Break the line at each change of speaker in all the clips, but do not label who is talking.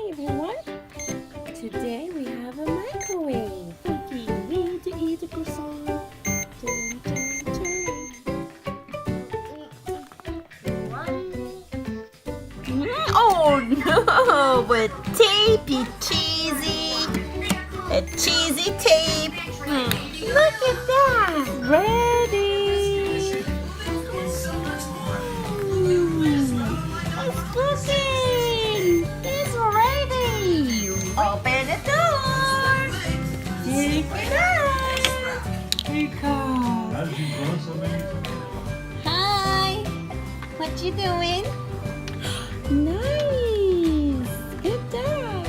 everyone. Today we have a microwave. Okay, ready to eat the croissant. Turn, turn, turn. Oh no, with tapey cheesy. A cheesy tape. Look at that. Ready. It's cooking. It's ready. Open the door. Take it out. Here it comes. Hi. What you doing? Nice. Good job.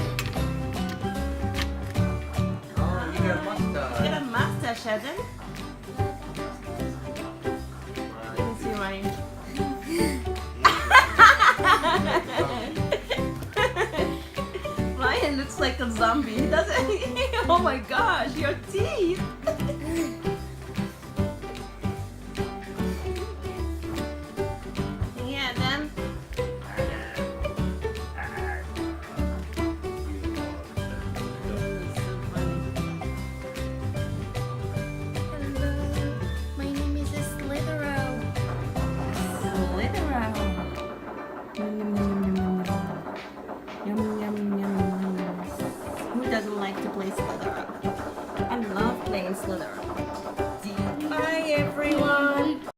Get a mustache, Sheldon. Let me see mine. Ryan looks like a zombie. He doesn't. Oh my gosh, your teeth.